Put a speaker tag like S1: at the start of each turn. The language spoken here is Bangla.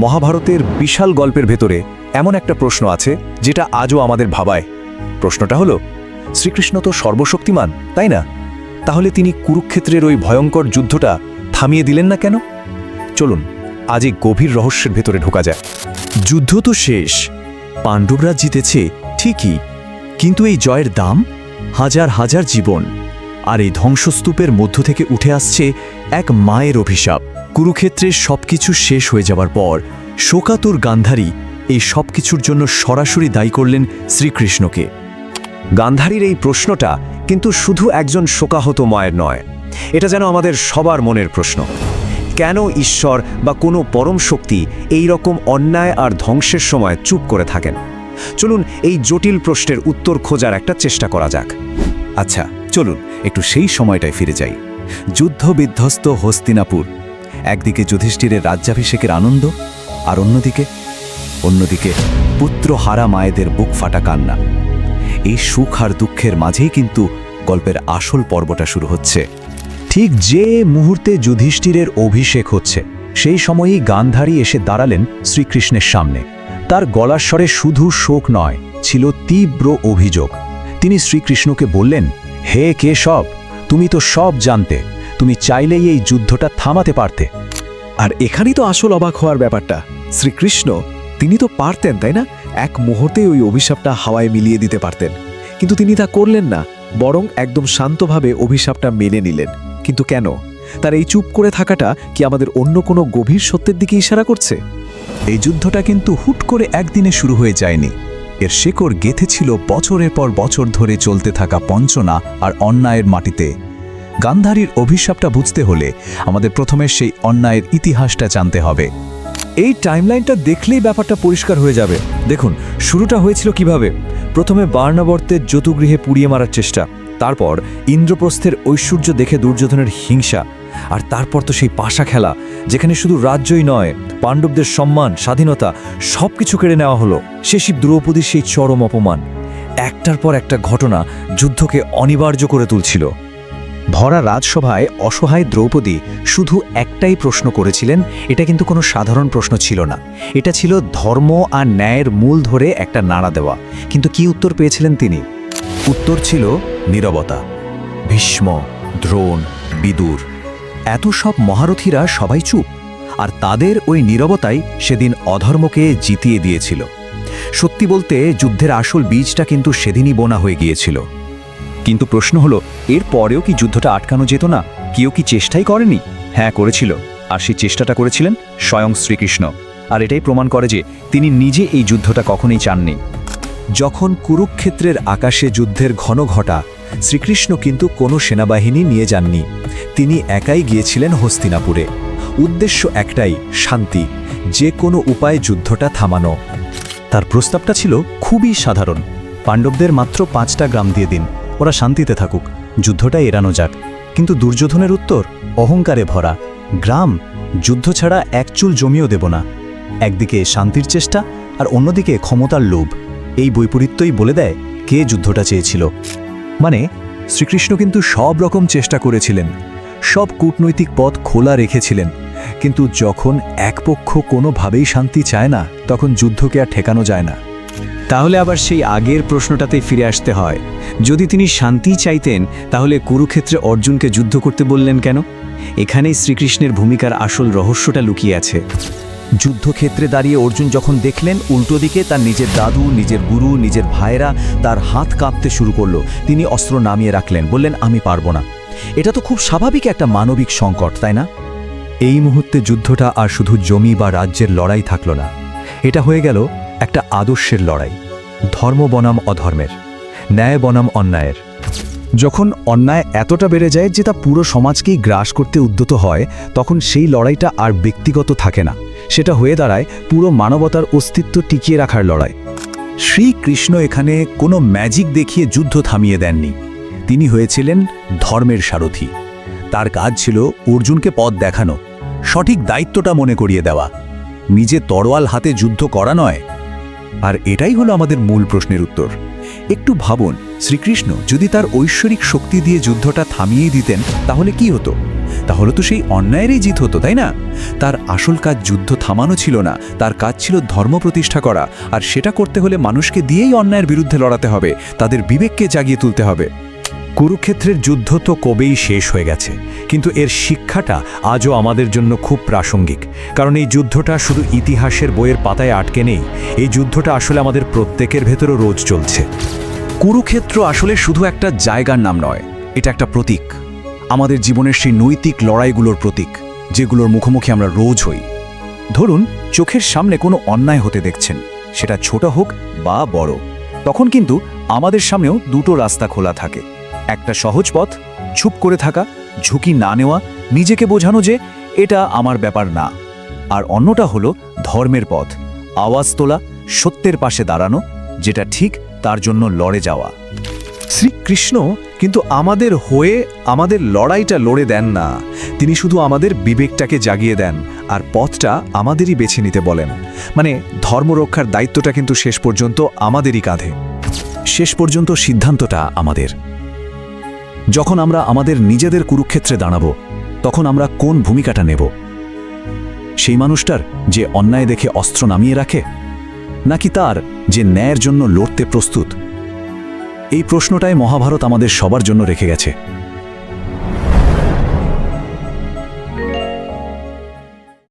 S1: মহাভারতের বিশাল গল্পের ভেতরে এমন একটা প্রশ্ন আছে যেটা আজও আমাদের ভাবায়। প্রশ্নটা হলো, শ্রীকৃষ্ণ তো সর্বশক্তিমান, তাই না? তাহলে তিনি কুরুক্ষেত্রের ওই ভয়ঙ্কর যুদ্ধটা থামিয়ে দিলেন না কেন? চলুন আজ এই গভীর রহস্যের ভেতরে ঢোকা যায়।
S2: যুদ্ধ তো শেষ, পাণ্ডবরা জিতেছে ঠিকই, কিন্তু এই জয়ের দাম হাজার হাজার জীবন। আর এই ধ্বংসস্তূপের মধ্য থেকে উঠে আসছে এক মায়ের অভিশাপ। কুরুক্ষেত্রের সবকিছু শেষ হয়ে যাবার পর শোকাতুর গান্ধারী এই সবকিছুর জন্য সরাসরি দায়ী করলেন শ্রীকৃষ্ণকে।
S1: গান্ধারীর এই প্রশ্নটা কিন্তু শুধু একজন শোকাহত মায়ের নয়, এটা যেন আমাদের সবার মনের প্রশ্ন। কেন ঈশ্বর বা কোনো পরম শক্তি এই রকম অন্যায় আর ধ্বংসের সময় চুপ করে থাকেন? চলুন এই জটিল প্রশ্নের উত্তর খোঁজার একটা চেষ্টা করা যাক।
S2: আচ্ছা, চলুন একটু সেই সময়টায় ফিরে যাই। যুদ্ধ বিধ্বস্ত হস্তিনাপুর, একদিকে যুধিষ্ঠিরের রাজ্যাভিষেকের আনন্দ, আর অন্যদিকে পুত্র হারা মায়েদের বুক ফাটা কান্না। এই সুখ আর দুঃখের মাঝেই কিন্তু গল্পের আসল পর্বটা শুরু হচ্ছে।
S1: ঠিক যে মুহূর্তে যুধিষ্ঠিরের অভিষেক হচ্ছে, সেই সময়ই গান্ধারী এসে দাঁড়ালেন শ্রীকৃষ্ণের সামনে। তার গলার স্বরে শুধু শোক নয়, ছিল তীব্র অভিযোগ। তিনি শ্রীকৃষ্ণকে বললেন, হে কেশব, তুমি তো সব জানতে, তুমি চাইলেই এই যুদ্ধটা থামাতে পারতে।
S3: আর এখানেই তো আসল অবাক হওয়ার ব্যাপারটা। শ্রীকৃষ্ণ, তিনি তো পারতেন, তাই না? এক মুহূর্তে ওই অভিশাপটা হাওয়ায় মিলিয়ে দিতে পারতেন, কিন্তু তিনি তা করলেন না, বরং একদম শান্তভাবে অভিশাপটা মেনে নিলেন। কিন্তু কেন? তার এই চুপ করে থাকাটা কি আমাদের অন্য কোনো গভীর সত্যের দিকে ইশারা করছে?
S2: এই যুদ্ধটা কিন্তু হুট করে একদিনে শুরু হয়ে যায়নি। এর শেকড় গেঁথে ছিল বছরের পর বছর ধরে চলতে থাকা বঞ্চনা আর অন্যায়ের মাটিতে। গান্ধারীর অভিশাপটা বুঝতে হলে আমাদের প্রথমে সেই অন্যায়ের ইতিহাসটা জানতে হবে।
S1: এই টাইমলাইনটা দেখলেই ব্যাপারটা পরিষ্কার হয়ে যাবে। দেখুন, শুরুটা হয়েছিল কিভাবে। প্রথমে বার্ণবর্তের যতুগৃহে পুড়িয়ে মারার চেষ্টা, তারপর ইন্দ্রপ্রস্থের ঐশ্বর্য দেখে দুর্যোধনের হিংসা, আর তারপর তো সেই পাশা খেলা, যেখানে শুধু রাজ্যই নয়, পাণ্ডবদের সম্মান, স্বাধীনতা সবকিছু কেড়ে নেওয়া হলো। শেষে দ্রৌপদীর সেই চরম অপমান। একটার পর একটা ঘটনা যুদ্ধকে অনিবার্য করে তুলছিল।
S4: ভরা রাজসভায় অসহায় দ্রৌপদী শুধু একটাই প্রশ্ন করেছিলেন। এটা কিন্তু কোনো সাধারণ প্রশ্ন ছিল না, এটা ছিল ধর্ম আর ন্যায়ের মূল ধরে একটা নাড়া দেওয়া। কিন্তু কি উত্তর পেয়েছিলেন তিনি?
S2: উত্তর ছিল নীরবতা। ভীষ্ম, দ্রোণ, বিদুর, এত সব মহারথীরা সবাই চুপ, আর তাদের ওই নীরবতাই সেদিন অধর্মকে জিতিয়ে দিয়েছিল। সত্যি বলতে যুদ্ধের আসল বীজটা কিন্তু সেদিনই বোনা হয়ে গিয়েছিল।
S1: কিন্তু প্রশ্ন হলো, এর পরেও কি যুদ্ধটা আটকানো যেত না? কেউ কি চেষ্টাই করেনি? হ্যাঁ, করেছিল। আর সেই চেষ্টাটা করেছিলেন স্বয়ং শ্রীকৃষ্ণ। আর এটাই প্রমাণ করে যে তিনি নিজে এই যুদ্ধটা কখনোই চাননি। যখন কুরুক্ষেত্রের আকাশে যুদ্ধের ঘন ঘটা, শ্রীকৃষ্ণ কিন্তু কোনো সেনাবাহিনী নিয়ে যাননি। তিনি একাই গিয়েছিলেন হস্তিনাপুরে। উদ্দেশ্য একটাই, শান্তি, যে কোনো উপায়ে যুদ্ধটা থামানো।
S2: তার প্রস্তাবটা ছিল খুবই সাধারণ। পাণ্ডবদের মাত্র 5টা গ্রাম দিয়ে দিন, ওরা শান্তিতে থাকুক, যুদ্ধটা এড়ানো যাক। কিন্তু দুর্যোধনের উত্তর অহংকারে ভরা, গ্রাম, যুদ্ধ ছাড়া এক চুল জমিও দেব না। একদিকে শান্তির চেষ্টা আর অন্যদিকে ক্ষমতার লোভ। এই বৈপরীত্যই বলে দেয় কে যুদ্ধটা চেয়েছিল।
S1: মানে শ্রীকৃষ্ণ কিন্তু সব রকম চেষ্টা করেছিলেন, সব কূটনৈতিক পথ খোলা রেখেছিলেন, কিন্তু যখন এক পক্ষ কোনোভাবেই শান্তি চায় না, তখন যুদ্ধকে আর ঠেকানো যায় না।
S4: তাহলে আবার সেই আগের প্রশ্নটাতেই ফিরে আসতে হয়। যদি তিনি শান্তি চাইতেন, তাহলে কুরুক্ষেত্রে অর্জুনকে যুদ্ধ করতে বললেন কেন? এখানেই শ্রীকৃষ্ণের ভূমিকার আসল রহস্যটা লুকিয়ে আছে।
S1: যুদ্ধক্ষেত্রে দাঁড়িয়ে অর্জুন যখন দেখলেন উল্টো দিকে তার নিজের দাদু, নিজের গুরু, নিজের ভাইয়েরা, তার হাত কাঁপতে শুরু করলো। তিনি অস্ত্র নামিয়ে রাখলেন, বললেন আমি পারবো না। এটা তো খুব স্বাভাবিক একটা মানবিক সংকট, তাই না? এই মুহূর্তে যুদ্ধটা আর শুধু জমি বা রাজ্যের লড়াই থাকলো না, এটা হয়ে গেল একটা আদর্শের লড়াই। ধর্ম বনাম অধর্মের, ন্যায় বনাম অন্যায়ের। যখন অন্যায় এতটা বেড়ে যায় যে তা পুরো সমাজকেই গ্রাস করতে উদ্যত হয়, তখন সেই লড়াইটা আর ব্যক্তিগত থাকে না, সেটা হয়ে দাঁড়ায় পুরো মানবতার অস্তিত্ব টিকিয়ে রাখার লড়াই।
S2: শ্রীকৃষ্ণ এখানে কোনো ম্যাজিক দেখিয়ে যুদ্ধ থামিয়ে দেননি। তিনি হয়েছিলেন ধর্মের সারথি। তার কাজ ছিল অর্জুনকে পথ দেখানো, সঠিক দায়িত্বটা মনে করিয়ে দেওয়া, নিজে তরোয়াল হাতে যুদ্ধ করা নয়।
S1: আর এটাই হলো আমাদের মূল প্রশ্নের উত্তর।
S3: একটু ভাবুন, শ্রীকৃষ্ণ যদি তার ঐশ্বরিক শক্তি দিয়ে যুদ্ধটা থামিয়েই দিতেন তাহলে কি হতো? তাহলে তো সেই অন্যায়েরই জিত হতো, তাই না? তার আসল কাজ যুদ্ধ থামানো ছিল না, তার কাজ ছিল ধর্ম প্রতিষ্ঠা করা, আর সেটা করতে হলে মানুষকে দিয়েই অন্যায়ের বিরুদ্ধে লড়াতে হবে, তাদের বিবেককে জাগিয়ে তুলতে হবে।
S2: কুরুক্ষেত্রের যুদ্ধ তো কবেই শেষ হয়ে গেছে, কিন্তু এর শিক্ষাটা আজও আমাদের জন্য খুব প্রাসঙ্গিক। কারণ এই যুদ্ধটা শুধু ইতিহাসের বইয়ের পাতায় আটকে নেই, এই যুদ্ধটা আসলে আমাদের প্রত্যেকের ভেতরও রোজ চলছে।
S1: কুরুক্ষেত্র আসলে শুধু একটা জায়গার নাম নয়, এটা একটা প্রতীক, আমাদের জীবনের সেই নৈতিক লড়াইগুলোর প্রতীক, যেগুলোর মুখোমুখি আমরা রোজ হই। ধরুন চোখের সামনে কোনো অন্যায় হতে দেখছেন, সেটা ছোট হোক বা বড়, তখন কিন্তু আমাদের সামনেও দুটো রাস্তা খোলা থাকে। একটা সহজ পথ, চুপ করে থাকা, ঝুঁকি না নেওয়া, নিজেকে বোঝানো যে এটা আমার ব্যাপার না। আর অন্যটা হলো ধর্মের পথ, আওয়াজ তোলা, সত্যের পাশে দাঁড়ানো, যেটা ঠিক তার জন্য লড়ে যাওয়া।
S3: শ্রীকৃষ্ণ কিন্তু আমাদের হয়ে আমাদের লড়াইটা লড়ে দেন না, তিনি শুধু আমাদের বিবেকটাকে জাগিয়ে দেন আর পথটা আমাদেরই বেছে নিতে বলেন। মানে ধর্ম রক্ষার দায়িত্বটা কিন্তু শেষ পর্যন্ত আমাদেরই কাঁধে।
S1: শেষ পর্যন্ত সিদ্ধান্তটা আমাদের। যখন আমরা আমাদের নিজেদের কুরুক্ষেত্রে দাঁড়াবো, তখন আমরা কোন ভূমিকাটা নেব? সেই মানুষটার যে অন্যায় দেখে অস্ত্র নামিয়ে রাখে, নাকি তার যে ন্যায়ের জন্য লড়তে প্রস্তুত? এই প্রশ্নটাই মহাভারত আমাদের সবার জন্য রেখে গেছে।